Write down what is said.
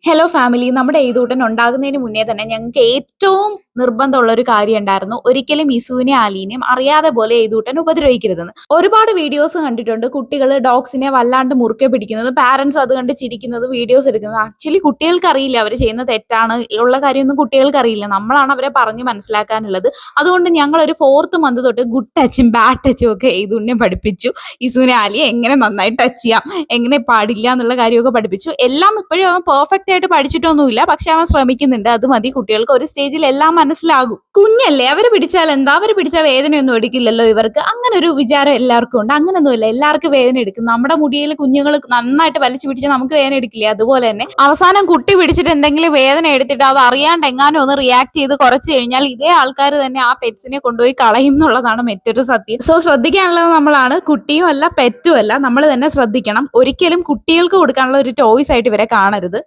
Hello family, നമ്മുടെ ഈദൂട്ടൻ ഉണ്ടാകുന്നതിന് മുന്നേ തന്നെ ഞങ്ങൾക്ക് ഏറ്റവും നിർബന്ധമുള്ള ഒരു കാര്യം ഉണ്ടായിരുന്നു. ഒരിക്കലും ഇസുവിനെ ആലീനെയും അറിയാതെ പോലെ ഈദൂട്ടൻ ഉപദ്രവിക്കരുതെന്ന്. ഒരുപാട് വീഡിയോസ് കണ്ടിട്ടുണ്ട്. കുട്ടികൾ ഡോഗ്സിനെ വല്ലാണ്ട് മുറുക്കെ പിടിക്കുന്നത്, പാരന്റ്സ് അത് കണ്ട് ചിരിക്കുന്നത്, വീഡിയോസ് എടുക്കുന്നത്. ആക്ച്വലി കുട്ടികൾക്ക് അറിയില്ല അവർ ചെയ്യുന്ന തെറ്റാണ് ഉള്ള കാര്യമൊന്നും കുട്ടികൾക്ക് അറിയില്ല. നമ്മളാണ് അവരെ പറഞ്ഞ് മനസ്സിലാക്കാനുള്ളത്. അതുകൊണ്ട് ഞങ്ങൾ ഒരു 4th മന്ത് തൊട്ട് ഗുഡ് ടച്ചും ബാഡ് ടച്ചും ഒക്കെ ഈദൂനെ പഠിപ്പിച്ചു. ഇസുവിനെ ആലിയെ എങ്ങനെ നന്നായി ടച്ച് ചെയ്യാം, എങ്ങനെ പാടില്ല എന്നുള്ള കാര്യമൊക്കെ പഠിപ്പിച്ചു. എല്ലാം ഇപ്പോഴും അവൻ പെർഫെക്റ്റ് ആയിട്ട് പഠിച്ചിട്ടൊന്നുമില്ല, പക്ഷെ അവൻ ശ്രമിക്കുന്നുണ്ട്. അത് മതി. കുട്ടികൾക്ക് ഒരു സ്റ്റേജിൽ എല്ലാം മനസ്സിലാകും. കുഞ്ഞല്ലേ, അവര് പിടിച്ചാൽ എന്താ, അവര് പിടിച്ചാൽ വേദനയൊന്നും എടുക്കില്ലല്ലോ ഇവർക്ക്, അങ്ങനെ ഒരു വിചാരം എല്ലാവർക്കും ഉണ്ട്. അങ്ങനൊന്നുമില്ല, എല്ലാവർക്കും വേദന എടുക്കും. നമ്മുടെ മുടിയിൽ കുഞ്ഞുങ്ങൾ നന്നായിട്ട് വലിച്ചു പിടിച്ചാൽ നമുക്ക് വേദന എടുക്കില്ലേ, അതുപോലെ തന്നെ അവസാനം കുട്ടി പിടിച്ചിട്ട് എന്തെങ്കിലും വേദന എടുത്തിട്ട് അത് അറിയാണ്ട് എങ്ങാനും ഒന്ന് റിയാക്ട് ചെയ്ത് കുറച്ച് കഴിഞ്ഞാൽ ഇതേ ആൾക്കാർ തന്നെ ആ പെറ്റ്സിനെ കൊണ്ടുപോയി കളയും എന്നുള്ളതാണ് മറ്റൊരു സത്യം. സോ ശ്രദ്ധിക്കാനുള്ളത് നമ്മളാണ്. കുട്ടിയും അല്ല പെറ്റും അല്ല, നമ്മൾ തന്നെ ശ്രദ്ധിക്കണം. ഒരിക്കലും കുട്ടികൾക്ക് കൊടുക്കാനുള്ള ഒരു ടോയ്സ് ആയിട്ട് ഇവരെ കാണരുത്.